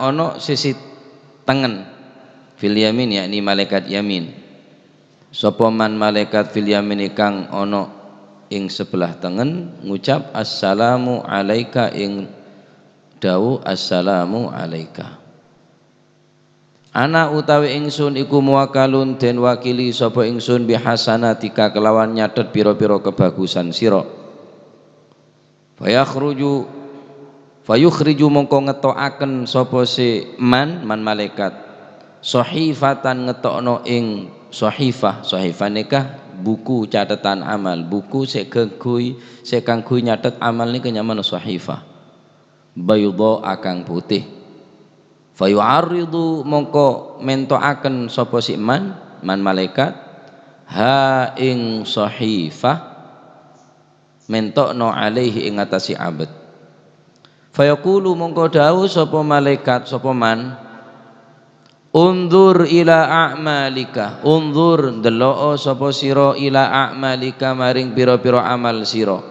ono sisi tengen fil yamin yakni malaikat yamin. Sapa man malaikat fil yamin kang ono ing sebelah tengen ngucap assalamu alaika ing dawu assalamu alaika. Ana utawi ingsun iku muwakalun den wakili sapa ingsun bihasanatika kelawan nyatet pira-pira kebagusan sira. Fayukhriju mongko ngetokaken sapa si man malaikat sahifatan ngetokno ing sahifah nikah buku catatan amal, buku sing kanggo nyatet amal niki nyaman sahifah bayudha akang putih. Fayu'arridu mongko mentokaken sapa si man malaikat ha ing sahifah mentokno alaihi ing atasi abad. Fayaqulu mongko dawuh sapa malaikat sapa man unzur ila a'malika, unzur ndelok sapa sira ila a'malika maring pira-pira amal sira.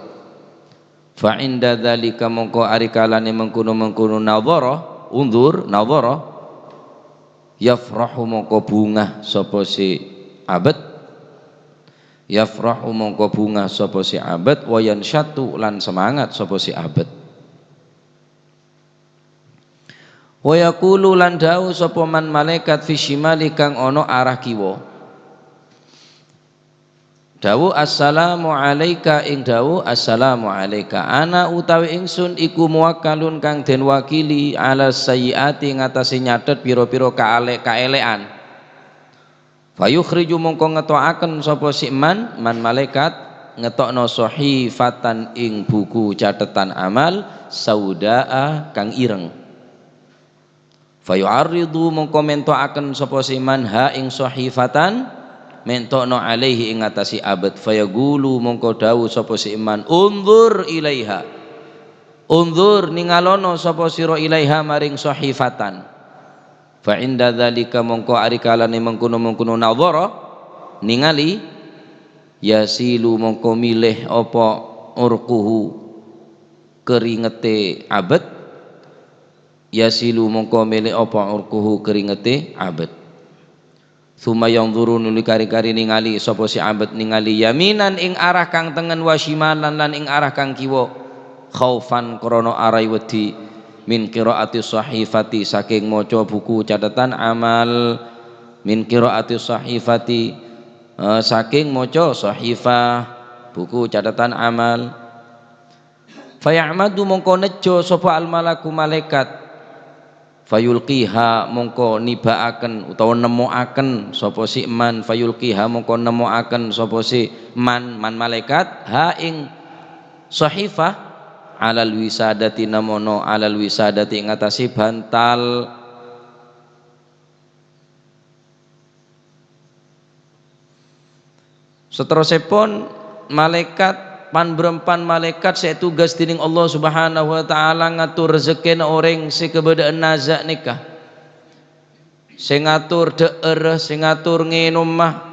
Fa inda dzalika mongko ari kalane mengkono-mengkono nadhara unzur nadhara yafrahu mongko bungah sapa si abad, yafrahu mongko bungah sapa si abad wa yansyatu lan semangat sapa si abad. Wa yaqulu lan dawuh sapa man malaikat fi shimali kang ana arah kiwa dawuh assalamu alaika ing dawuh assalamu alaika ana utawi ingsun iku muwakkalun kang den wakili ala sayyiati ngatasi nyatet pira-pira kaelekan. Fayukhriju mongko ngetokaken sapa si man malaikat ngetokno sahifatan ing buku catatan amal saudaa kang ireng. Fayu'arridu mongko mentokaken sapa si man ha ing sahifatan mentokno alaihi ing atasi abad. Fayaqulu mongko dawuh sapa si iman unzur ilaiha, unzur ningalono sapa sira ilaiha maring sahifatan. Fa inda dzalika mongko ari kalane mengkono-mengkono nadhara ningali yasilu mongko milih apa urquhu keringete abad, yasilu mongko milih apa urquhu keringete abad. Suma yang turun nuli kari-kari ningali sapa si abad ningali yaminan ing arah kang tengen wa shimalan lan ing arah kang kiwa khaufan krana arai wedi min qiraati sahifati saking maca buku catatan amal, min qiraati sahifati saking maca sahifah buku catatan amal. Fayamadu mongko nejo sapa al malaku malaikat fayulqiha mongko nibaaken utawa nemokaken sapa si man, fayulqiha mongko nemokaken sapa si man malaikat ha ing sahifah alal wisadati namono alal wisadati ngatasi bantal. Seterusipun malaikat panbrempan malaikat saya tugas dening Allah Subhanahu wa taala ngatur rezeki orang si kebedaan nazak nikah, sing ngatur daerah, sing ngatur ngenomah,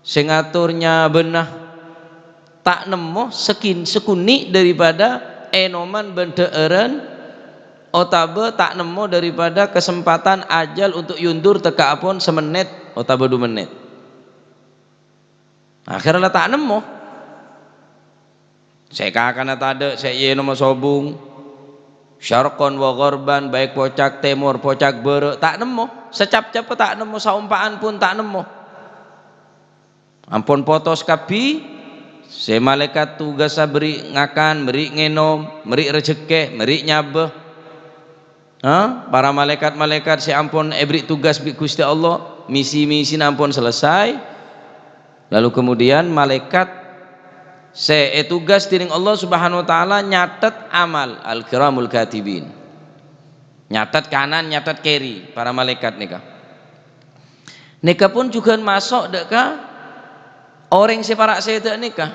sing ngaturnya benah tak nemu sekuni daripada enoman bendeeran otabe tak nemu daripada kesempatan ajal untuk yundur teka apun semenit otabe 2 menit akhirnya tak nemu. Saya kakana tade saya ye nama sobung syarqon wa gharban baik pocak timur pocak bere tak nemu secap-cap tak nemu saumpaan pun tak nemu ampun potos kapi saya malaikat tugas beri ngakan beri ngenom beri rezeki beri nyabeh para malaikat saya ampun beri tugas bi Gusti Allah misi ampun selesai lalu kemudian malaikat tugas dening Allah Subhanahu wa taala nyatet amal al-kiramul katibin, nyatet kanan nyatet kiri para malaikat nikah pun juga masuk deka orang separak saya nikah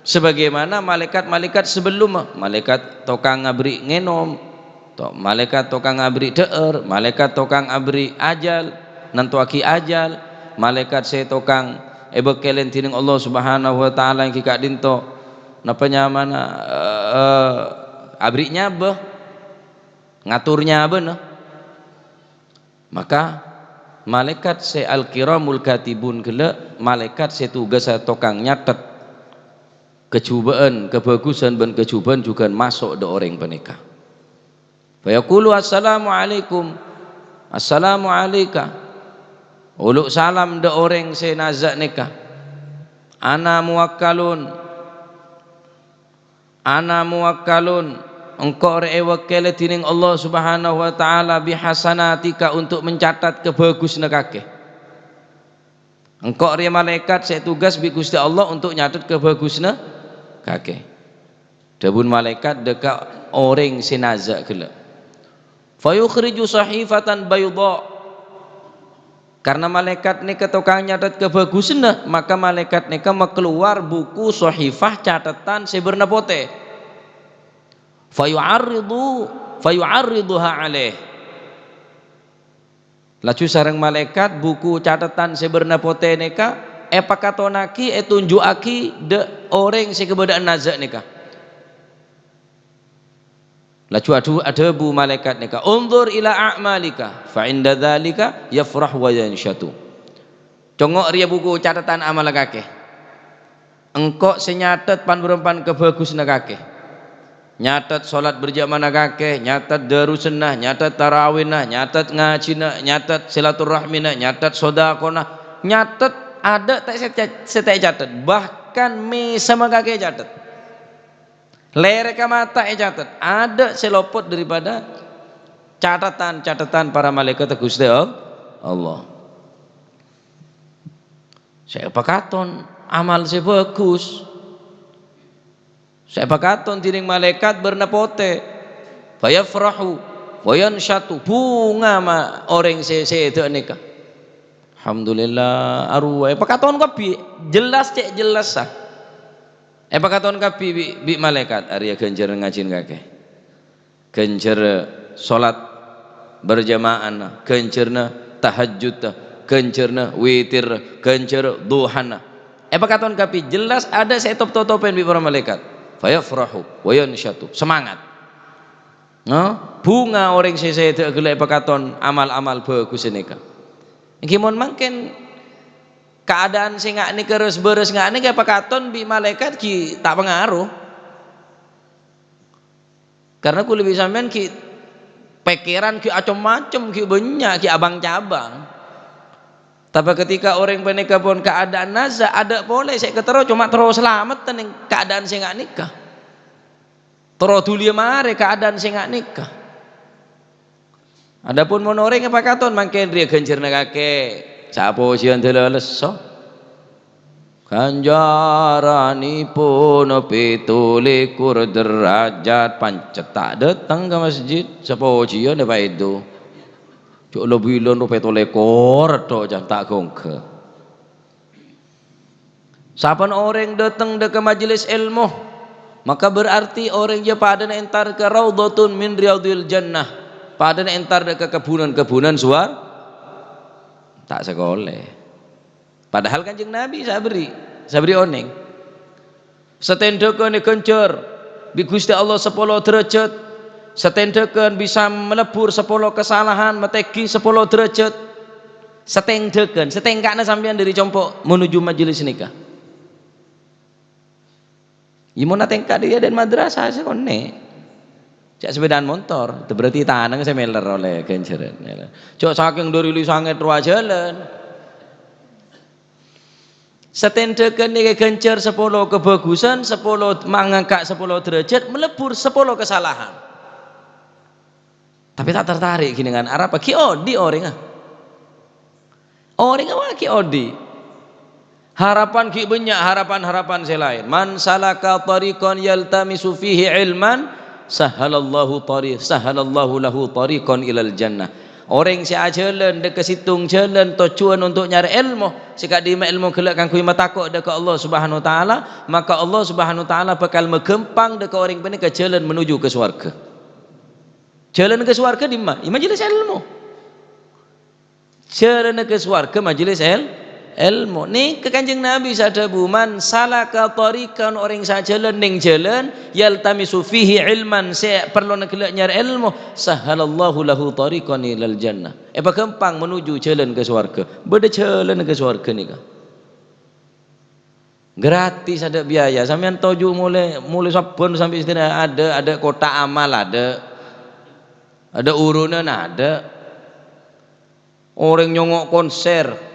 sebagaimana malaikat sebelum malaikat tokang ngabri ngenom malaikat tokang ngabri deer, malaikat tokang ngabri ajal nentuaki ajal, malaikat saya tokang bekelen tining Allah Subhanahu wa taala yang kika dinto napa nyamana abrinya beh ngaturnya bener. Maka malaikat se al-kiramul katibun gele malaikat se tugas tokang nyatet kecubaan, kebagusan dan kecubaan juga masuk de orang penikah. Fa yaqulu assalamu alaikum, assalamu alayka. Uluk salam de orang se nazak nikah. Ana muwakkalun engkau wakil tining Allah subhanahu wa ta'ala bihasanatika untuk mencatat kebagusan kakek. Engkau malaikat saya tugas bi Gusti Allah untuk nyatat kebagusan kakek. Dabun malaikat dekat orang sinazak gila. Fayukhriju sahifatan bayda. Karena malaikat ni ketokang nyatat kebagusan, maka malaikat ni keluar buku sahifah catatan seberna pote. Fayu'arriduha alaih. Laju sareng malaikat buku catatan seberna pote neka epakatonaki tunjuaki de orang si kebedaan nazak neka. Laju ada bu malaikat neka unzur ila a'malika fa inda dzalika yafrah wa yanshatu. Congok ria buku catatan amal kakek. Engkau senyatet pan berempan kebagusan kakek. Nyatet solat berjamaah kakek, nyatet darusunnah, nyatet tarawihna, nyatet ngajina, nyatet silaturahmina, nyatet sodakona, nyatet ada tak setai catat, bahkan me sama kakek catat, lerek mata catat, ada selopot daripada catatan para malaikat Gusti Allah. Saya pakaton amal saya bagus. Saya pakaton tiring malaikat bernapote fayafrahu wayanshatu bunga ma orang se nikah. Alhamdulillah arwah pakaton kapi jelas cek jelas sah. Pakaton kapi bi malaikat arya genjer ngajin kakek. Genjer salat berjamaah, genjerna tahajud, genjerna witir, genjer duhana. Pakaton kapi jelas ada saya top-topen bi para malaikat. Fayafrahu wa yanshatu semangat. Bunga orang saya tak gelai pakaton amal-amal bagus nikah. Gimon mungkin keadaan sing ngak ni keres beres ngak ni kayak pakaton bi malaikat ki tak pengaruh. Karena ku lebih sampean ki pikiran ki macam-macam ki banyak ki abang cabang. Tapi ketika orang menikah pun keadaan nazak ada boleh saya ketero cuma terus selamat tening keadaan saya nggak nikah. Terus dulia mare keadaan saya nggak nikah. Adapun mon orang apa katon mangken dia genjerna kakek. Sapo sian deleleso. Ganjaranipun 17 derajat pancet tak datang ke masjid. Sapo sian apa itu? Cuk lebih lon petole kor to jan tak gongke. Sapan orang datang ke majelis ilmu, maka berarti orang je pada entar ke raudhatun min riyadil jannah, pada entar ke kebunan-kebunan suar tak sekoleh. Padahal Kanjeng Nabi sabri oneng. Setendekane kencur bi Gusti Allah 10 derajat. Setendekan bisa melebur 10 kesalahan, metegi 10 derajat. Setendekan, setengkakna sampean dari compok menuju majelis nikah. Imuna tengkak dia dan madrasah sekone. Cak sepedaan motor, itu berarti tanang saya meler oleh kenceran. Cok saking dari sangat ruah jalan. Setendekan ni kencer 10 kebagusan, 10 mangangkak 10 derajat, melebur 10 kesalahan. Tapi tak tertarik gini dengan Arab ki odi orang apa ki odi harapan ki banyak harapan selain man salaka tariqan yaltamisu fihi ilman sahalallahu lahu tariqan ilal jannah. Orang si jalan dekat situng jalan tujuan untuk nyari ilmu sikak di ilmu kelak kang kuwi matakok dekat Allah Subhanahu wa taala, maka Allah Subhanahu wa taala bakal megempang dekat orang benih ke jalan menuju ke surga. Jalan ke surga di mana? Di majelis ilmu. Jalan ke surga majelis ilmu. Ni ke Kanjeng Nabi sadabu man salaka tariqan orang sajalan ning jalan yaltamisu fihi ilman se perlu nak nyari ilmu sahalallahu lahu tariqan ilal jannah. Apa gampang menuju jalan ke surga. Beda jalan ke surga ni ka. Gratis, ada biaya. Sampean toju mulai sabun sampai istilah ada kota amal ada urunan ada. Orang nyongok konser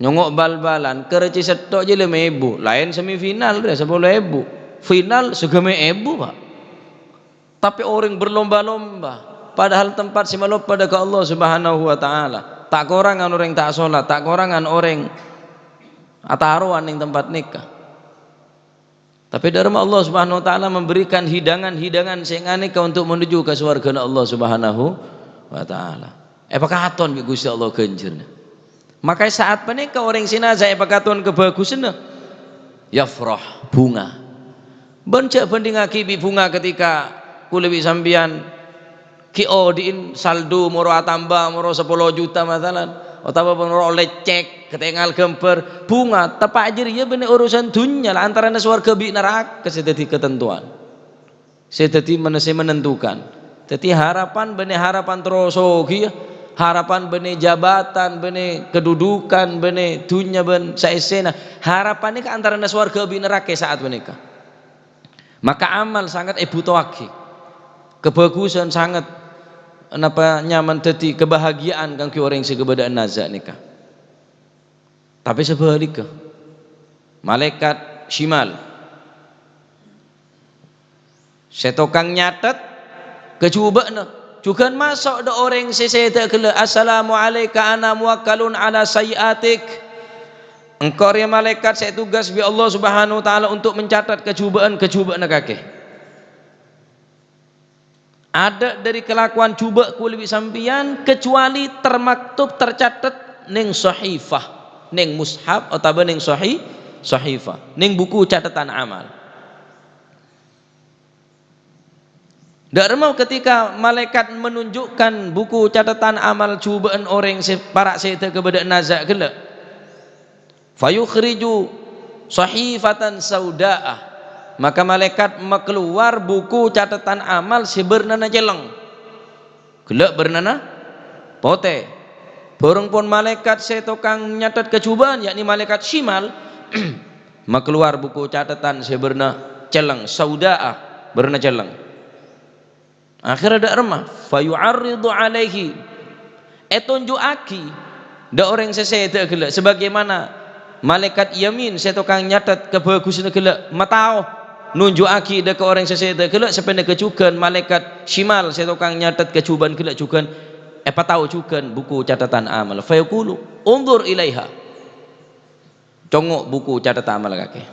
nyongok bal-balan kereci setok je 5.000 lain semifinal dah 10.000 final segeme ebu pak tapi orang berlomba-lomba padahal tempat si malop pada ke Allah subhanahu wa ta'ala tak korangan orang tak sholat tak korangan orang ataruan yang tempat nikah tapi dharma Allah subhanahu wa ta'ala memberikan hidangan-hidangan sehingga untuk menuju ke surga Allah subhanahu wa ta'ala apakah aton bi Gusti Allah genjerna maka saat menikah orang Sina saya pakatuan kebagusan yafrah bunga bencak banding akibi bunga ketika kulebi sambian kio diin saldo moro atamba moro 10 juta masalan atau moro lecek ketengal gemper bunga tepak ajar ya bener urusan dunia lah antara swarga bi neraka sedeti ketentuan sedeti menentukan jadi harapan bener harapan terosogi harapan bene jabatan bene kedudukan bene dunia ben saesena harapan ini antara swarga bi neraka saat menikah maka amal sangat butuh kebagusan sangat napa nyaman teti kebahagiaan kang orang segebadaan nazak nikah tapi sebaliknya malaikat shimal setokang nyatet kecubana juga masuk ada orang seseda kela assalamualaikum ana muwakkalun ala sayiatik engkau ya malaikat saya tugas bi Allah subhanahu wa ta'ala untuk mencatat kecubaan kakek ada dari kelakuan cuba kulibi sampian kecuali termaktub tercatat ning sahifah ning mushaf atau ning sahifah ning buku catatan amal. Darmau ketika malaikat menunjukkan buku catatan amal cubaan orang para seta kepada nazak gelak fayukhriju sahifatan saudaah maka malaikat keluar buku catatan amal sebernana jeleng gelak bernana pote borong pun malaikat setokang nyatat kecubaan yakni malaikat shimal keluar buku catatan seberna celeng saudaah berna celeng akhirnya ada remah fayu'arridu alaihi tunjuaki da orang seseda gelak sebagaimana malaikat yamin setokang nyatat kebagusan gelak matao nunjuaki da ke orang seseda gelak sependek kecukan malaikat shimal setokang nyatat kecuban gelak cukan tahu cukan buku catatan amal fayaqulu unzur ilaiha congok buku catatan amal kakek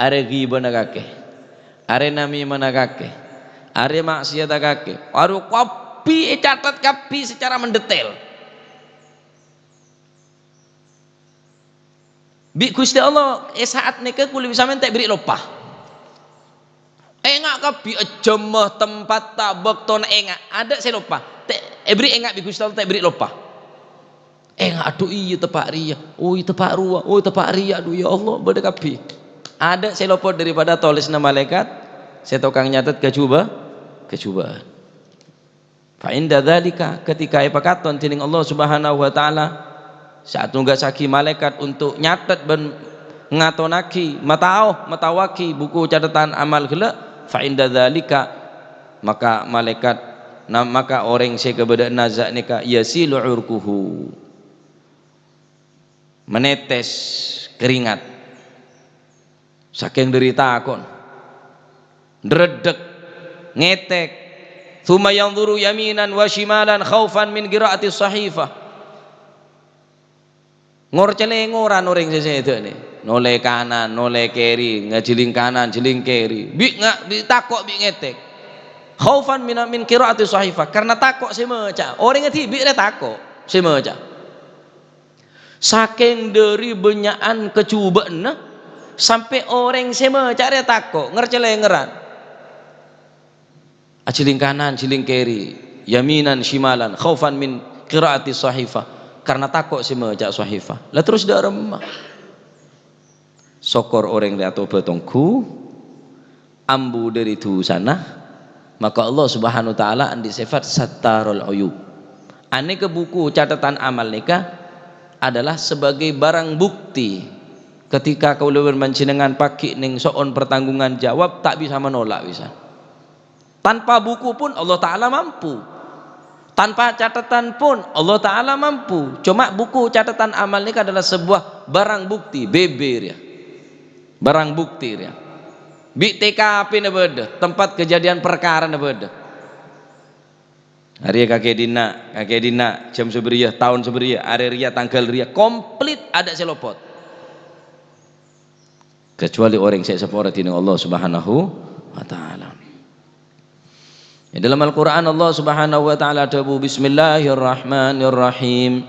are ghibana kakek are nami mana kakek are maksiat kakek aru kopi catat kopi secara mendetail bi Gusti Allah saat nikah kulit sampean tak beri lupa engak kopi jemah tempat tabak ton engak ada saya lupa beri engak bi Gusti Allah tak beri lupa engak aduh iya tepak ria oi tepak ruah oi tepak ria aduh ya Allah beda kopi ada saya lupa daripada tulis nama malaikat saya tukang nyatet kecubaan fa inda dzalika ketika ipakaton tining Allah subhanahu wa ta'ala saat nugas saki malaikat untuk nyatet ben ngatonaki matawaki buku catatan amal gelak fa inda dzalika maka malaikat maka orang saya kepada nazak nikah yasilu urkuhu menetes keringat saking derita akon dredeg ngetek thumma yanzuru yaminan wa shimalan khaufan min qiraati sahifah ngorcelengoran orang sesede ni noleh kanan noleh kiri ngajiling kanan jiling kiri bi takok bi ngetek khaufan min qiraati sahifah karena takok semeca orang ngeti bi takok semeca saking dari benyaan kecubaan sampai orang semeca takok ngercelengeran ajiling kanan jiling kiri yaminan shimalan khaufan min qiraati sahifah karena takut sih cak sahifah lah terus dah remah sokor orang dia atau betongku ambu dari tu sana maka Allah subhanahu wa ta'ala andi sifat sattarul uyub ane ke buku catatan amal nikah adalah sebagai barang bukti ketika kau lewer mancinengan pakai ning soon pertanggungan jawab tak bisa menolak bisa tanpa buku pun Allah Ta'ala mampu, tanpa catatan pun Allah Ta'ala mampu. Cuma buku catatan amal ini adalah sebuah barang bukti, beber ya, barang bukti ya. Bi TKP na beda, tempat kejadian perkara na beda. Hari kakek dina, jam seberia, tahun seberia, hari ria, tanggal ria, komplit ada selopot. Kecuali orang yang seporat ini Allah Subhanahu wa Ta'ala. Dalam Al-Quran Allah subhanahu wa ta'ala dabu bismillahirrahmanirrahim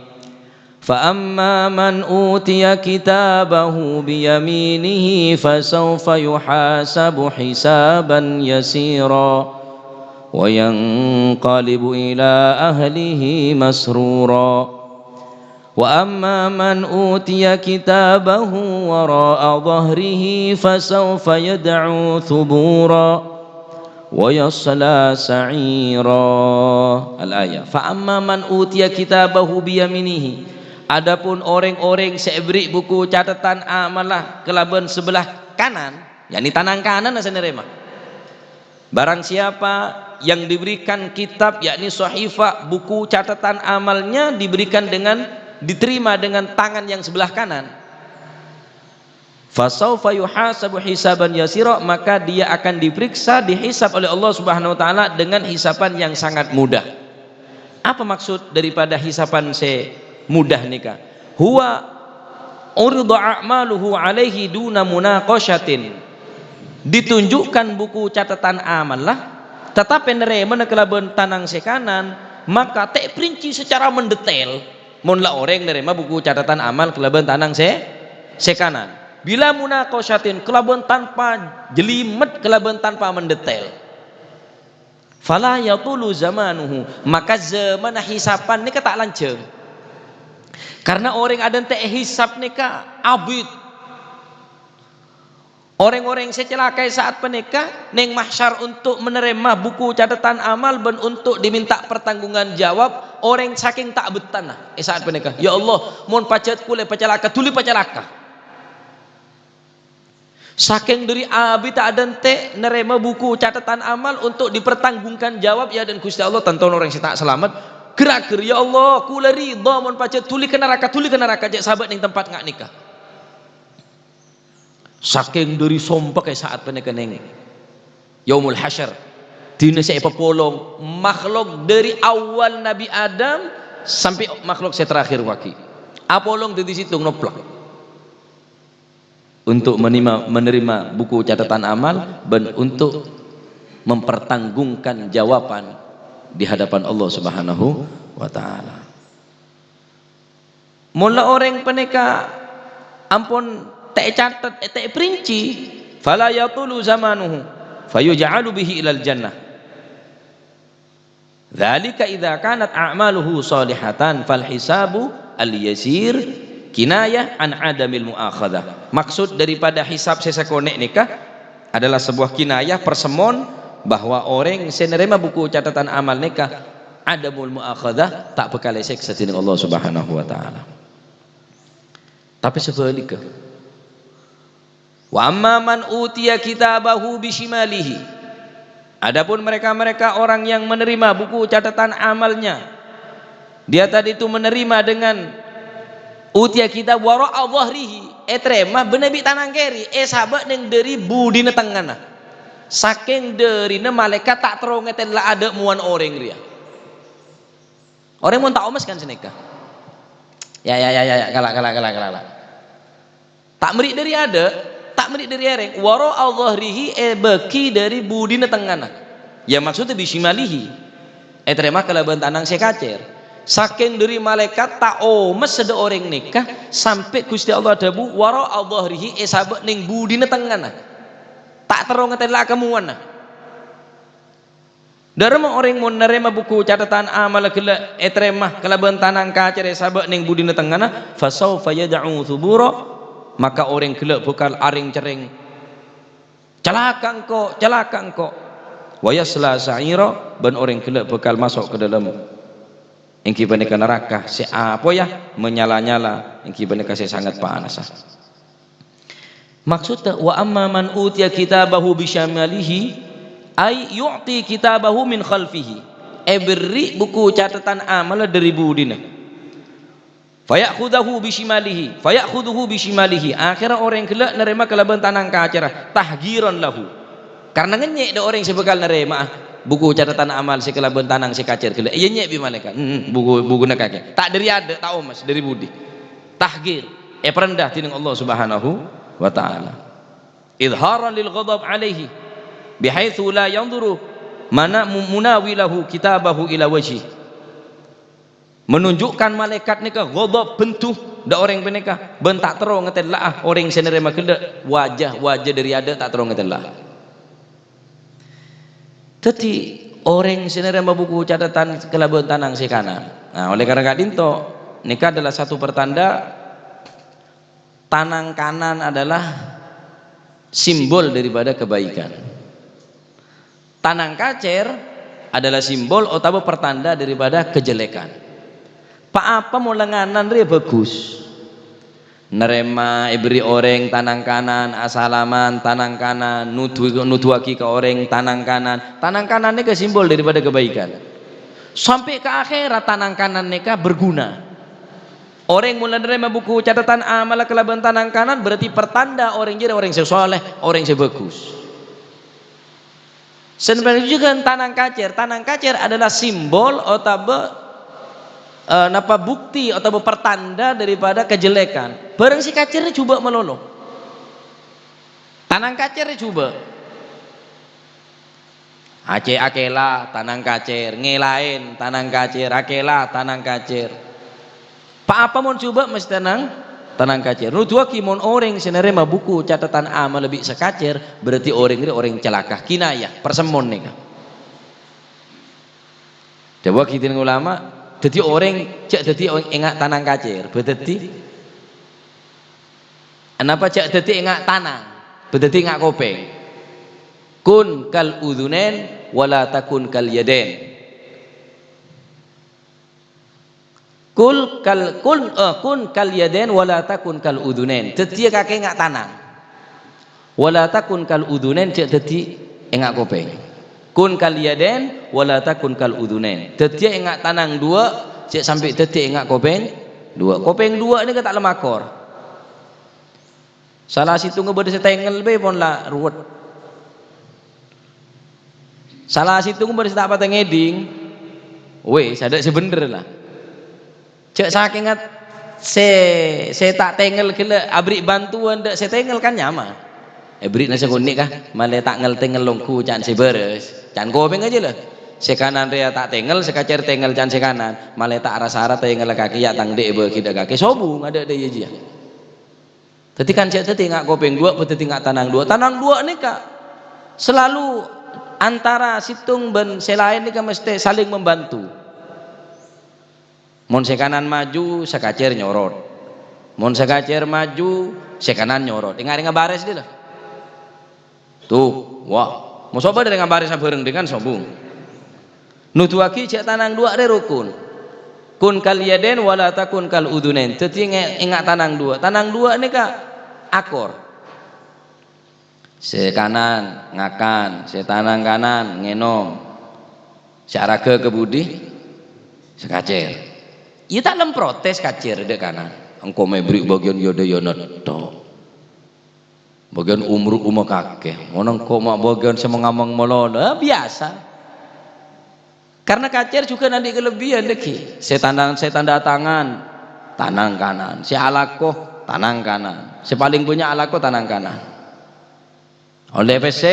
fa amma man utiya kitabahu biyaminihi fasawfa yuhasabu hisaban yasira wa yanqalibu ila ahlihi masrura wa amma man utiya kitabahu wara'a dhahrihi fasawfa yad'u thubura wa yasla sa'ira. Al-ayah fa amma man utiya kitabahu biyaminihi adapun orang-orang seberi buku catatan amalah kelaban sebelah kanan yakni tangan kanan asa nerima barang siapa yang diberikan kitab yakni sahifah buku catatan amalnya diberikan dengan diterima dengan tangan yang sebelah kanan fasawfa yuhasabu hisaban yasira maka dia akan diperiksa dihisab oleh Allah Subhanahu wa taala dengan hisapan yang sangat mudah. Apa maksud daripada hisapan mudah nikah? Huwa urida a'maluhu alaihi duna munaqashatin. Ditunjukkan buku catatan amal lah tetapi nerema kelaban tanang sekanan maka tak perinci secara mendetail mun la orang nerema buku catatan amal kelaban tanang sekanan bila munaqashatin kelaban tanpa jelimet kelaban tanpa mendetail fala yatulu zamanuhu maka zaman hisapan ni tak lanceng karena orang ada teh hisap ni ka abid orang-orang secelakai saat penikah neng mahsyar untuk menerima buku catatan amal dan untuk diminta pertanggungan jawab orang saking tak betana saat penikah ya Allah mohon pacet kule pacalaka tuli pacalaka saking dari abi tak ada ente nerema buku catatan amal untuk dipertanggungkan jawab ya dan Gusti Allah tentu orang yang tak selamat gerak ya Allah kula ridha mun pacet tuli ke neraka cek sahabat ning tempat ngak nikah saking dari sompak saat penikah neng yaumul hasyar dina saya pepolong makhluk dari awal Nabi Adam sampai makhluk saya terakhir waki apolong di situ noplak untuk menerima buku catatan amal dan untuk mempertanggungkan jawaban di hadapan Allah Subhanahu wa ta'ala. Mula orang penika ampun tak catat tak perinci fala yatulu zamanuhu fayuj'alu bihi ilal jannah dzalika idza kanat a'maluhu salihatan fal hisabu al yasir kinayah an adamil muakhadhah. Maksud daripada hisab sesakonek nikah adalah sebuah kinayah persemon bahwa orang senerima buku catatan amal nikah adamul muakhadhah tak bekal esek satin Allah Subhanahu wa taala. Tapi sebaliknya wa amma man utiya kitabahu bishimalihi adapun mereka-mereka orang yang menerima buku catatan amalnya dia tadi itu menerima dengan utia kita wara'a dhahrihi etrema benebi tanang keri sahabat yang dari budina tengana saking dari malaikat tak terongeten lah ada muan orang ria orang mau tak omes kan seneka ya kala tak merik dari ada tak merik dari ereng wara'a dhahrihi beki dari budina tengana ya maksudnya bisimalihi etrema kalaban tanang sekacer saking dari malaikat tak omes ada orang nikah sampai Gusti Allah dabu wara'a dhahrihi sahabat ning budina tengana tak terong ngeten lah kemuan Darma orang mun nerima buku catatan amal kala etremah kala bentanang kacer sabak ning budina tengana fasaufa yad'u thubura, maka orang kala bekal aring cereng celaka engko wa yasla sa'ira, ban orang kala bekal masuk ke dalam engki baneka neraka si apa ya menyala-nyala, engki baneka si sangat panas. Maksudnya wa amma man utiya kitabahu bisyamalihi ay yu'ti kitabahu min khalfihi, beri buku catatan amal dari budina fayakhudhuhu bishimalihi, akhirnya orang kelak nerima kelaban tanang kacerah tahgiran lahu, karena ngenyek da orang sebekal nerima buku catatan amal si kelaban tanang si kacer kelak iya nyek bi malaikat buku nak kake tak dari ada tak mas dari budi tahgir perendah tining Allah subhanahu wa ta'ala, idharan lil ghadab alaihi bihaitsu la yanzuru mana munawilahu kitabahu ila wajhi, menunjukkan malaikat nika ghadab bentuh da orang beneka ben tak terong ngetelah orang senerema kenda wajah dari ada tak terong ngetelah. Teti orang senerema buku catatan kelabuan tanang si kanan. Nah, oleh karena dinto nika adalah satu pertanda tanang kanan adalah simbol daripada kebaikan. Tanang kacer adalah simbol atau pertanda daripada kejelekan. Pak apa mau lenganan dia bagus. Nerema ibri orang tanang kanan, asalaman tanang kanan, nuduaki ke orang tanang kanan. Tanang kanan ini ke simbol daripada kebaikan. Sampai ke akhirat tanang kanan neka berguna. Orang mulai nerema buku catatan amal kelaban tanang kanan berarti pertanda orang jadi orang soleh, orang bagus. Sebenarnya juga tanang kacer adalah simbol atau napa bukti atau pertanda daripada kejelekan. Barang si kacer coba melolo, tanang kacer coba Aceh akela tanang kacer, ngelain tanang kacer, akela tanang kacer. Pak apa mau coba mesti tanang kacer. Nutua kimon orang senerema buku catatan amal lebih sekacer berarti orang ini orang celaka kinayah persemon nih. Coba kita ulama jadi orang cek jadi orang ingat tanang kacer berarti kenapa cek jadi ingat tanang berarti ingat kopeng. Kun kal udhunen wala takun kal yaden. Kun kal yaden wala takun kal udunen. Teti kakek ngak tanang. Wala takun kal udunen cek teti engak kopeng. Kun kal yaden wala takun kal udunen. Teti engak tanang dua cek sampai teti engak kopeng dua. Kopeng dua ini tak lemakor. Salah situ ngebede setengel be pon lah ruwet. Salah situ ngebede tak apa ngeding. Weh sadak sebener lah. Cek saking ngat se tak tengel kele abrik bantuan dak se tengel kan nyama. Abrik nasi kuning kah malah tak ngel tengel longku can se beres. Can kopeng aja lah. Se kanan ria tak tengel se kacer tengel can se kanan malah tak arah-arah tengel kaki ya tang dek be kita kaki sobung ada de ye. Tadi kan cek tadi ngak kopeng dua tadi ngak tanang dua ni kak selalu antara situng ben selain ni kan mesti saling membantu. Mon sekanan maju sekacer nyorot, mon sekacer maju sekanan nyorot. Ingat bares dia lah. Tuh, wah, mau coba dengan bares bareng dengan sobung. Nutuaki cek tanang dua ada rukun. Kun kal yaden wala takun kal udunen. Teti ingat tanang dua ni kak akor. Sekanan ngakan, setanang kanan ngenom. Syaraga kebudi sekacer. Ia tak lem protes kacer dek kanan. Engkau memberi bagian yode yonat to. Bagian umru umah kakek. Orang kau mak bagian semengamang melona biasa. Karena kacer juga nanti kelebihan deki. Saya tanda tangan tanang kanan. Si alakoh tanang kanan. Si paling punya alakoh tanang kanan. Oleh PC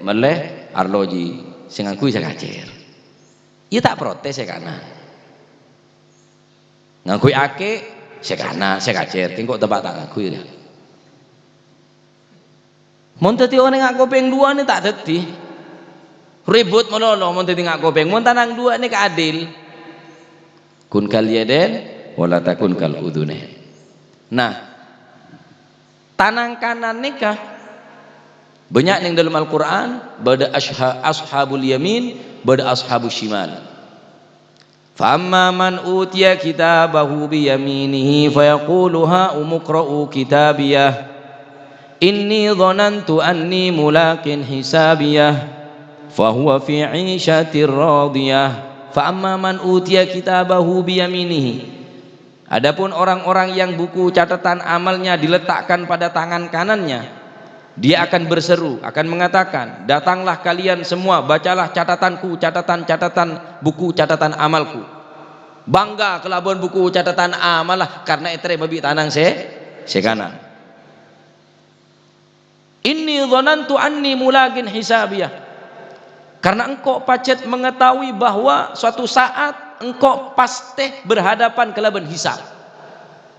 meleh arloji. Sing aku bisa kacer. Ia tak protes ya kanan. Ngakui ake sekana sekacer tingkok tebak tak ngakui dia. Mon teti orang ngak kopeng dua ni tak teti. ribut melolo mun tinggal kopeng mun tanang dua nih adil kun kal yaden wala takun kal udhunain. Nah tanang kanan nikah banyak yang dalam Al-Quran bada ashabul yamin bada ashabul shimal. Fa amma man utiya kitabahu bi yaminihi fayaqulu ha umqra'u kitabiyah inni dhanantu anni mulaqin hisabiyah fahuwa fi 'ishatir radiyah. Fa amma man utiya kitabahu bi yaminihi, adapun orang-orang yang buku catatan amalnya diletakkan pada tangan kanannya, dia akan berseru, akan mengatakan, datanglah kalian semua, bacalah catatanku, catatan buku catatan amalku. Bangga kelabuan buku catatan amal lah, karena etre babi tanang se kanan. Inni dhanantu anni mulaqin hisabiyah, karena engkau pacet mengetahui bahwa suatu saat engkau pasti berhadapan kelaban hisab.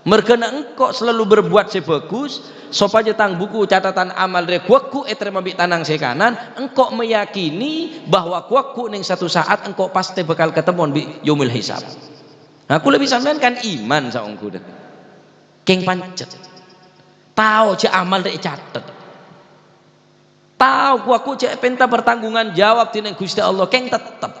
Merkena engkau selalu berbuat sebagus supaya tang buku catatan amal rekuakku etre mabik tanang se kanan, engkau meyakini bahwa kuakku ning satu saat engkau pasti bakal ketemu bi yaumul hisab. Aku lebih sampean kan iman saungku dah keng pancet tahu je amal dek catet, tahu kuakku cek penta pertanggungan jawab tineng Gusti Allah keng tetep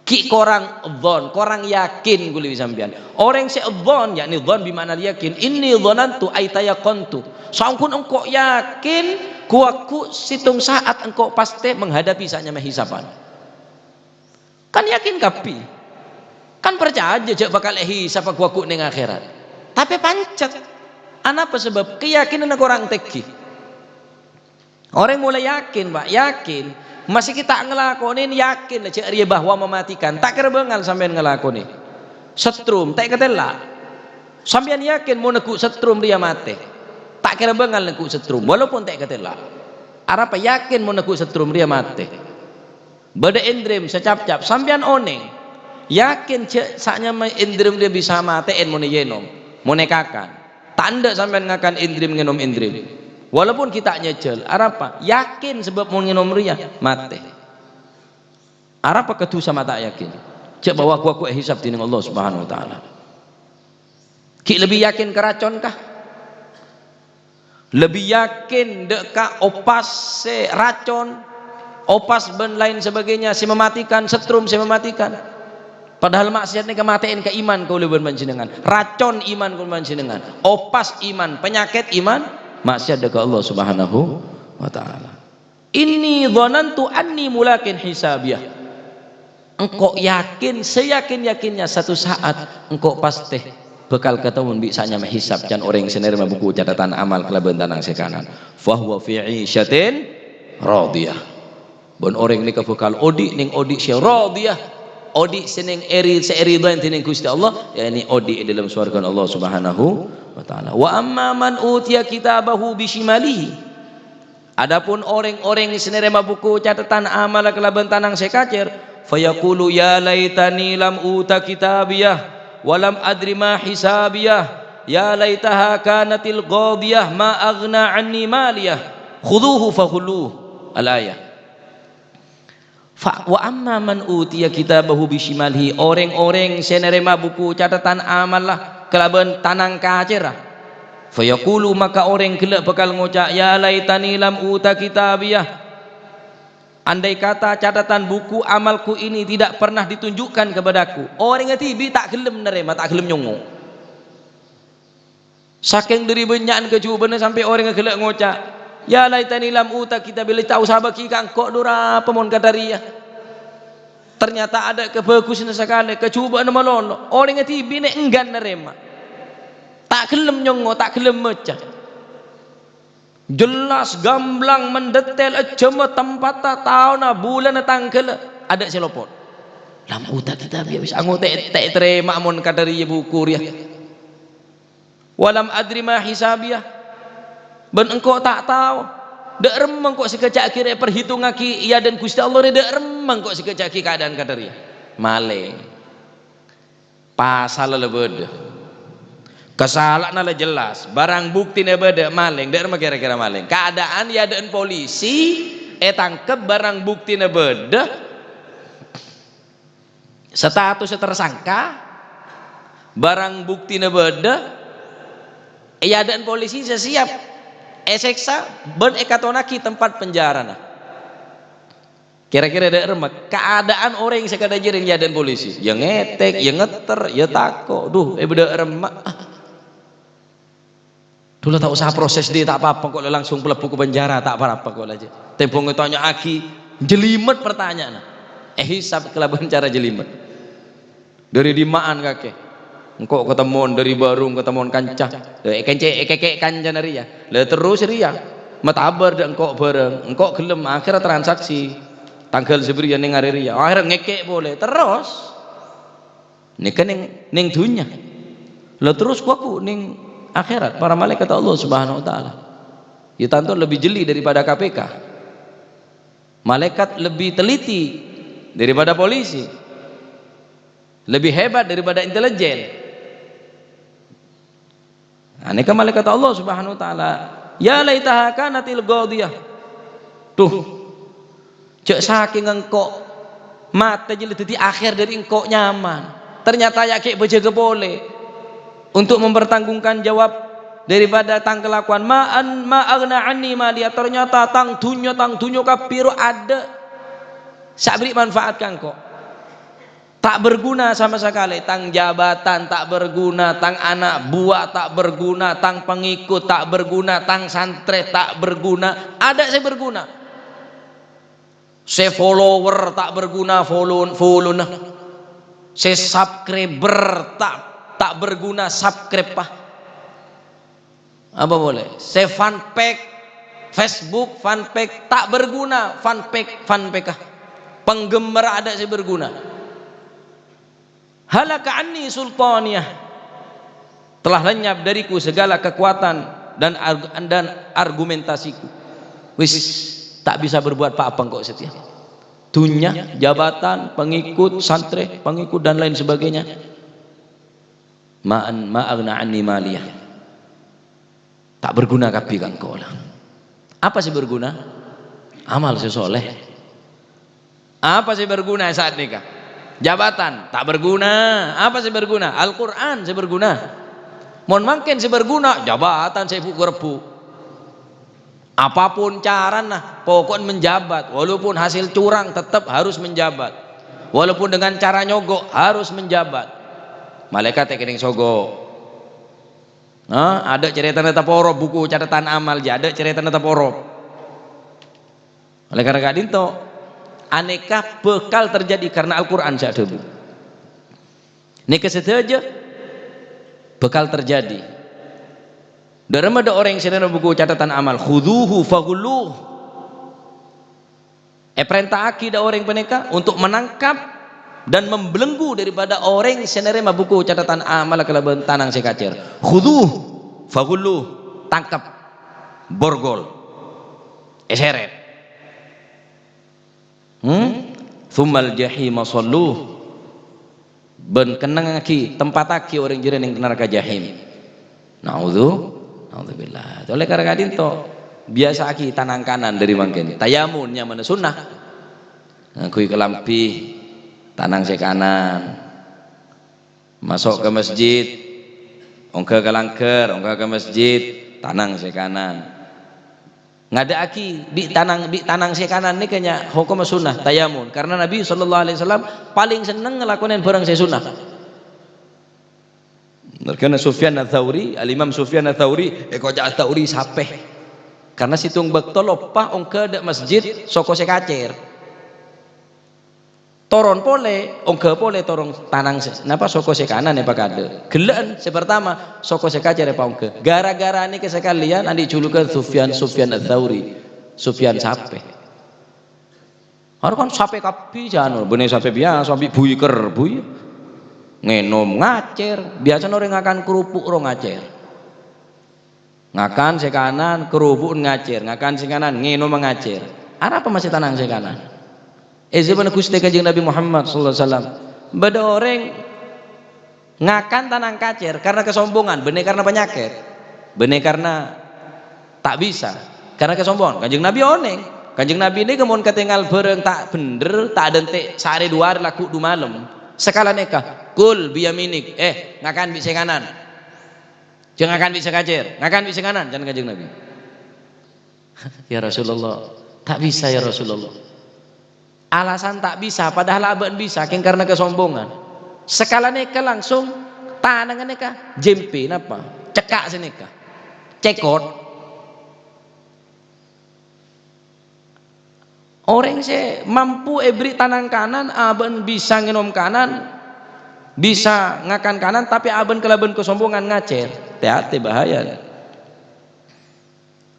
ki korang dhon, korang yakin gue lebih sampean. Orang se dhon yakni dhon bimana yakin. Inni dhanantu aitayaqantu. Saungkun engkau yakin kuakku situng saat engkau pasti menghadapi saatnya hisaban. Kan yakin kapi. Kan percaya aja cek bakal hisab kuakku ning akhirat. Tapi pancet. Apa sebab keyakinan orang teki. Orang mulai yakin, Pak, yakin. Masih kita ngelakonin yakin aja dia bahwa mematikan tak kira bengal sampean ngelakonin setrum tak ketela sampean yakin mau neku setrum dia mati tak kira bengal neku setrum walaupun tak ketela apa yakin mau neku setrum dia mati beda indrim secap-cap sampean oneng yakin cek saknya indrim dia bisa mati en mau yenom mau nekakan tanda sampean ngakan indrim ngenom indrim. Walaupun kita nyecel, apa? Yakin sebab mau nginom ria mati. Apa ketu sama tak yakin? Cek bahwa aku hisab di Allah Subhanahu Wa Taala. Ki lebih yakin keracon kah? Lebih yakin deka opas se racon, opas ben lain sebagainya si mematikan, setrum si mematikan. Padahal maksiat ni kematian ke iman kau lebih menjenengan, racon iman kau menjenengan, opas iman, penyakit iman. Maksiat dekat Allah Subhanahu Wa Taala. Inni dhanantu anni mulaqin hisabiyah. Engkau yakin, seyakin-yakinnya satu saat engkau pasti bakal ketemu bisanya menghisab dan orang senerima buku catatan amal kelaban tanang sekanan. Fahuwa fi 'ishatin radiyah. Bon orang ni bakal odi ning odi sya radiyah. Odi seneng eri seeridan tining Gusti Allah, yakni odi dalam surga Allah Subhanahu Wa Taala. Wa amma man utiya kitabahu bishimalihi, adapun orang-orang yang senerima buku catatan amal kelaban tanang sekacer, fayaqulu ya laitani lam uta kitabiyah wa lam adri ma hisabiyah ya laitaha kanatil qadiyah ma aghna anni maliyah khudhuhu fakhuluh al-ayah. Wa amma man utiya kitabahu bishimalihi, orang-orang senerima buku catatan amal lah kelaban tanang kacera, fayaqulu maka orang kelak bakal ngucap ya laitani lam uta kitabiyah, andai kata catatan buku amalku ini tidak pernah ditunjukkan kepadaku. Orang ngetibi tak gelem nerima, tak gelem nyongo, saking dari benyaan kecuban sampai orang kelak ngucap ya laitani lam uta kitabiyah, tahu sahabat kang kok dura pemon kadaria ternyata ada kebagusan sekali kecubaan melolo. Orang ngetibi ne enggan nerima, tak gelem nyongo, tak gelem mecah, jelas gamblang mendetail cuma tempat tahun bulan tanggal ada selopot lam uta kita bisa angote tak terima mon kadari buku ya walam adri ma hisabiyah, ben engkau tak tahu dek remeng kok sekejap kira perhitungan ki iya dan Gusti Allah dek remeng kok sekejap ki keadaan kadari maling pasal lebed kesalahan lah jelas barang bukti ne beda maling dek remeng kira-kira maling keadaan ya dan polisi tangkep barang bukti beda, status tersangka, barang bukti beda, adaan polisi siap seksa ben ekatonaki tempat penjara nah. Kira-kira ada remek keadaan orang yang sekadar jiring adaan polisi yang ngetek, yang ngeter, ya tako duh beda remek dulu tak usah proses dia tak apa-apa kok langsung pelepu ke penjara tak apa-apa kok aja tempong tanya aki jelimet pertanyaan hisap kelaban cara jelimet dari dimaan kakek engkau ketemuan dari barung ketemuan kancah kekek kancah ria lah terus ria matabar dan engkau bareng engkau gelem akhirnya transaksi tanggal seberian ning hari ria akhirnya ngekek boleh terus ini kan ning dunia lah terus kuaku ning akhirat para malaikat Allah subhanahu wa ta'ala ya tentu lebih jeli daripada KPK, malaikat lebih teliti daripada polisi, lebih hebat daripada intelijen. Nah, ini kan malaikat Allah subhanahu wa ta'ala ya laitaha kanatil qadiyah tuh cek saking engkau mata jadi di akhir dari engkau nyaman ternyata ya kayak berjaga boleh untuk mempertanggungkan jawab daripada tang kelakuan ma'agna anni malia ternyata tang dunyo kapiru ada sabri manfaatkan kok tak berguna sama sekali tang jabatan tak berguna tang anak buah tak berguna tang pengikut tak berguna tang santri tak berguna ada saya berguna saya follower tak berguna follow nah saya subscriber tak berguna subscribe apa boleh saya fanpage Facebook fanpage tak berguna fanpage penggemar ada saya berguna halaka anni sultaniyah telah lenyap dariku segala kekuatan dan argumentasiku wis tak bisa berbuat apa-apa kok setia dunia, jabatan, pengikut, santri, pengikut dan lain sebagainya ma'agna anni maliyah tak berguna kapi kan kau lah apa sih berguna? Amal sesoleh apa sih berguna saat nikah? Jabatan tak berguna apa sih berguna? Al-Quran sih berguna mohon makin sih berguna jabatan saya buku apapun cara nah pokoknya menjabat walaupun hasil curang tetap harus menjabat walaupun dengan cara nyogok harus menjabat malaikat yang sogo ada cerita tetap orob buku catatan amal ada cerita tetap orob oleh karena itu aneka bekal terjadi karena Al-Quran saat itu ini kesedaja bekal terjadi dalam ada orang yang sedang buku catatan amal khuduhu faghulluh perintah akidah orang peneka untuk menangkap dan membelenggu daripada orang yang sedang buku catatan amal kelaban tanang sekacer khuduh faghulluh tangkap borgol seret thummal jahima salluh ben kenang aki tempat aki orang jiran yang neraka jahim Alhamdulillah. Oleh karena itu biasa aki tanang kanan dari mangkene. Tayamun yang mana sunnah. Ngakui kelampi tanang se kanan. Masuk ke masjid, ongka ke langker, ongka ke masjid, tanang se kanan. Ngada aki bi tanang se kanan ni kanya hukum sunnah tayamun. Karena Nabi SAW paling seneng ngelakuin barang se sunnah. Karena Sufyan Ats-Tsauri, Al-Imam Sufyan Ats-Tsauri, koja Ats-Tsauri sapeh. Karena situng bektol opah ongke dak masjid soko se kacer. Toron pole, ongke pole torong tanang se. Napa soko se kanan ya pakade. Gelan sepertama soko se kacer ya ongke. Gara-gara ini kesekalian andi julukan Sufyan Ats-Tsauri. Sufyan sapeh. Harus kan sapeh kapi jano, bener sapeh biasa, sampai buyi buyi. Ngenom ngacer biasanya orang ngakan kerupuk orang ngacer ngakan sekanan kerupuk ngacer ngakan sekanan ngenom ngacer apa masih tanang sekanan zaman Gusti Kanjeng Nabi Muhammad SAW beda orang ngakan tanang kacer karena kesombongan bener karena penyakit bener karena tak bisa karena kesombongan Kanjeng Nabi oneng Kanjeng Nabi ini kemun ketinggal bareng tak bener tak ada entek sehari dua hari laku du malam sekala nikah kul biyaminik ngakan bisa kanan jangan ngakan bisa kacer ngakan bisa kanan jangan kanjeng Nabi. Ya Rasulullah tak bisa ya Rasulullah. Alasan tak bisa padahal aban bisa keng karena kesombongan sekala nikah langsung tanangan nikah jempe napa cekak senikah cekot. Orang se mampu ebri tanang kanan aben bisa nginom kanan bisa ngakan kanan tapi aben kelaben kesombongan ngacer hati bahaya.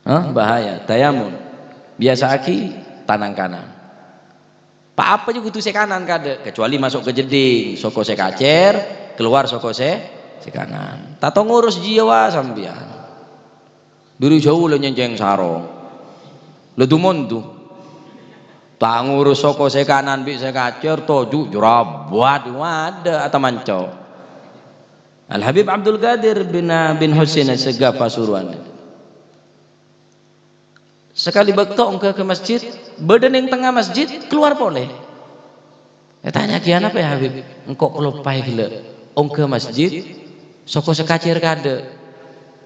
Bahaya tayamun biasa aki tanang kanan pak apa juga tuh se kanan kade kecuali masuk ke jeding soko se kacer keluar soko se kanan tato ngurus jiwa sambian duri jauh le nyenceng sarong le dumon tuh tak ngurus soko se kanan bi se kacer toju jurabat ada atau manco. Al Habib Abdul Qadir bin Husain Segaf Pasuruan sekali bekto engke ke masjid badan yang tengah masjid keluar boleh tanya kian apa ya Habib engkau kelopai gila engke masjid soko se kacer kade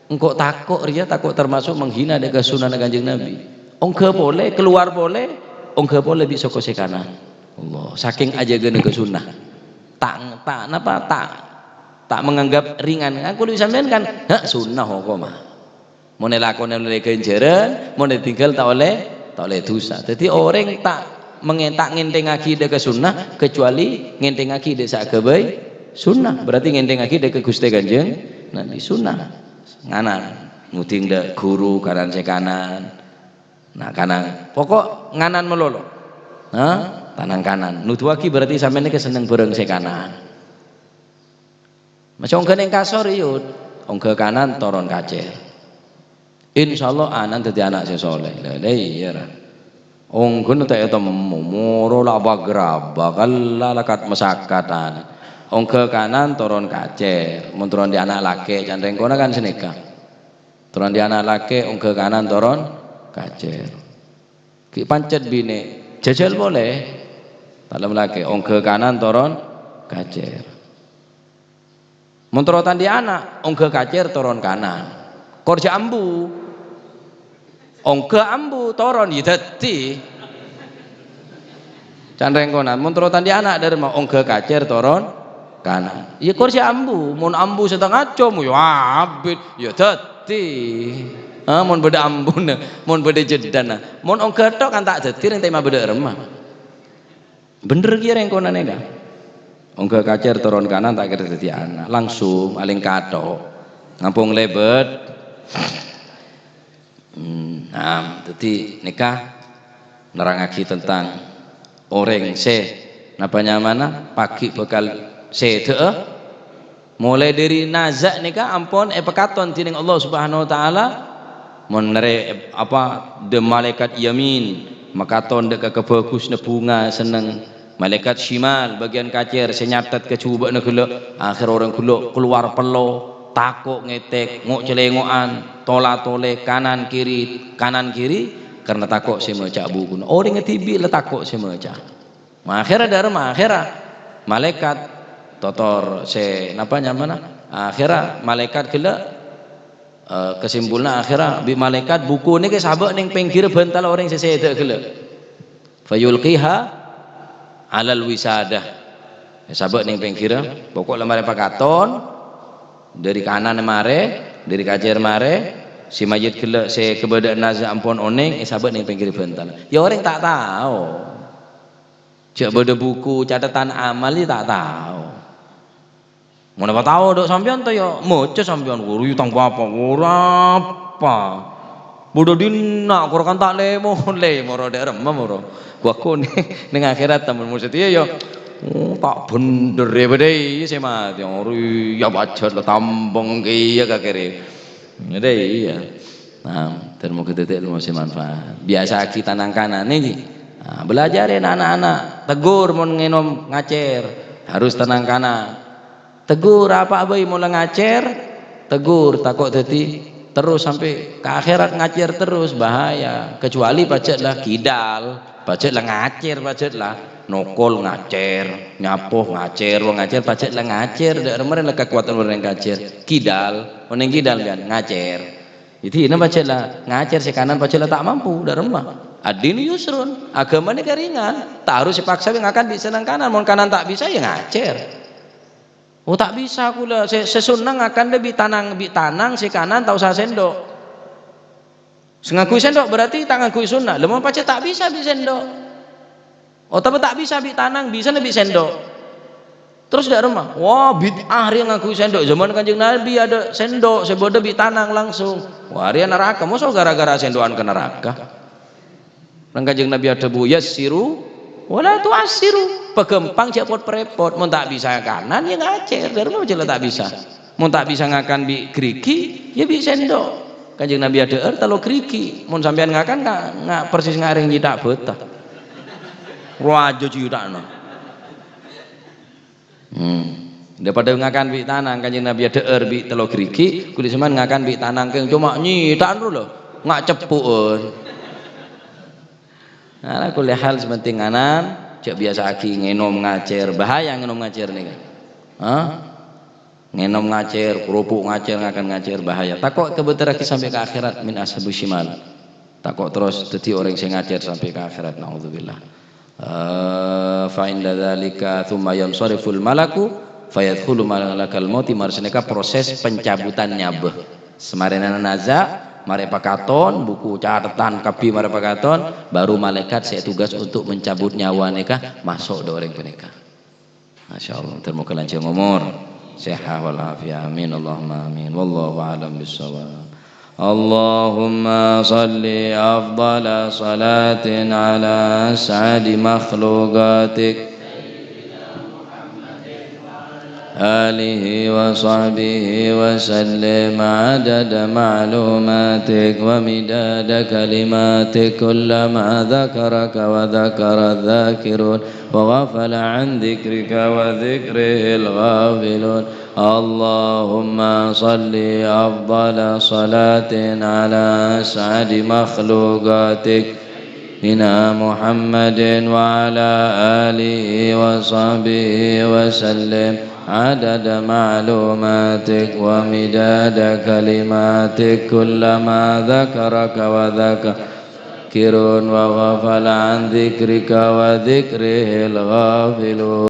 engkau takut ria takut termasuk menghina dengan sunnah Kanjeng Nabi engke boleh keluar boleh engke boleh bisa ke kanan Allah saking aja gene ke sunnah tak menganggap ringan aku lebih sampean kan sunnah kok mah mau nelakon oleh kenjeran mau tinggal tak oleh dosa jadi orang tak mengentak ngenteng akidah ke sunnah kecuali ngenteng akidah sak kebaik sunnah berarti ngenteng akidah ke Gusti Kanjeng nanti sunnah nganan muting de guru kanan se kanan nah kanan pokok nganan melolo tanang kanan nutuaki berarti sampai ini keseneng bareng se kanan macam ongke neng kasor yud ongke kanan toron kacer insyaallah anan jadi anak sesoleh iya ongke nu tak eta moro la bagraba kala lakat mesakatan ongke kanan toron kacer mun toron di anak laki candeng kona kan seneka toron di anak laki ongke kanan toron kacer ki pancet bine jajal boleh dalam laki ongke kanan toron kacer muntrotan di anak ongke kacer toron kanan korja ambu ongke ambu toron yidati candreng konan muntrotan di anak dari mau ongke kacer toron kanan iya korja ambu mun ambu setengah com ya abid ya dati mun beda ambun mun beda jedana mun ongke tok kan tak jetir ente mah beda remah bener kira yang konan ega ongke kacer turun kanan tak kira dadi anak langsung aling katok ngampung lebet nah jadi nikah nerangaki tentang orang se napanya mana pagi bekal se mulai dari nazak nikah ampun pekaton tining Allah Subhanahu wa taala menere apa de malaikat yamin makaton de kebagus ne bunga seneng malaikat shimal bagian kacer senyatet kecuba ne gelo akhir orang gelo keluar pelo takok ngetek ngok celengoan tola tole kanan kiri karena takok si meca buku orang ngetibi le takok si meca akhirnya dari akhirnya malaikat totor se napanya mana akhirnya malaikat gelo kesimpulan akhirnya bi malaikat buku ini ke sahabat ning pinggir bental orang sesede gele fayulqiha alal wisadah sahabat ning pinggir pokok lemare pakaton dari kanan mare dari kacer mare si majid gele se kebeda naza ampun oneng sahabat ning pinggir bental ya orang tak tahu cek beda buku catatan amal tak tahu mana apa tahu dok sampean tuh ya moce sampean guru yutang apa apa bodoh dina kurang tak lemo roda remah moro gua kone neng akhirat temen musuh ya tak bener ya bedai saya mati orang ya baca lah tambang kaya kakere ada iya nah termo kita ilmu si manfaat biasa kita nang kanan ini belajarin anak-anak tegur mau ngenom ngacer harus tenang kanan tegur apa abai mulai ngacer tegur takut tadi terus sampai ke akhirat ngacir terus bahaya. Kecuali pacetlah kidal, pacetlah ngacir, pacetlah nokol ngacir, nyapoh ngacir, wong ngacir pacetlah ngacir. Dak remeren lah kekuatan orang ngacir. Kidal, orang kidal kan ngacir. Jadi ini pacetlah ngacir si kanan pacetlah tak mampu, dak remah. Adin yusrun, agama ini keringan. Tak harus dipaksa ngakan di senang kanan, mau kanan tak bisa ya ngacir. Oh tak bisa kula, sesunang akan lebih tanang si kanan tahu saya sendok. Sengakui sendok berarti tak ngakui sunnah. Lemah pace tak bisa bi sendok. Oh tapi tak bisa bi tanang, bisa lebih sendok. Terus dak remah. Wah bid'ah yang ngakui sendok. Zaman Kanjeng Nabi ada sendok, sebodoh bi tanang langsung. Wah dia neraka. Masa gara-gara sendokan ke neraka? Nang Kanjeng Nabi ada bu yassiru wala tu'assiru. Pegempang cek pot prepot, mau tak bisa kanan ya ngacir, dari mana jelas tak bisa. Mau tak bisa ngakan bi kriki, ya bi sendok. Kanjeng Nabi ada talo kriki, mau sampean ngakan nggak persis ngaring jidak betah. Wajo jidak no. Daripada ngakan bi tanang, Kanjeng Nabi ada bi talo kriki, kulit seman ngakan bi tanang keng cuma nyidak dulu, nggak cepuun. Nah, kuliah hal sepenting anan. Cak biasa aki ngenom ngacir, bahaya ngenom ngacir nih kan. Ngenom ngacir, kerupuk ngacir, ngakan ngacir bahaya. Takut kebetulan aki sampai ke akhirat min ashabu shimal. Takut terus jadi orang yang ngacir sampai ke akhirat. Naudzubillah. Fa inda dzalika tsumma yansariful malaku fayadkhulu malakal mauti marseneka proses pencabutan nyabeh. Semarena naza mare pakaton buku catatan kapi mare pakaton baru malaikat saya tugas untuk mencabut nyawa neka masuk do orang peneka. Masyaallah termoga lancar umur sehat wal afiat amin Allahumma amin wallahu a'lam bissawab. Allahumma salli afdala salatin ala as'adi makhluqatik آله وصحبه وسلم عدد معلوماتك ومداد كلماتك كلما ذكرك وذكر الذاكرون وغفل عن ذكرك وذكره الغافلون اللهم صل أفضل صلاة على أسعد مخلوقاتك سيدنا محمد وعلى آله وصحبه وسلم عدد معلوماتك ومداد كلماتك كلما ذكرك وذكر وغفل عن ذكرك وذكره الغافلون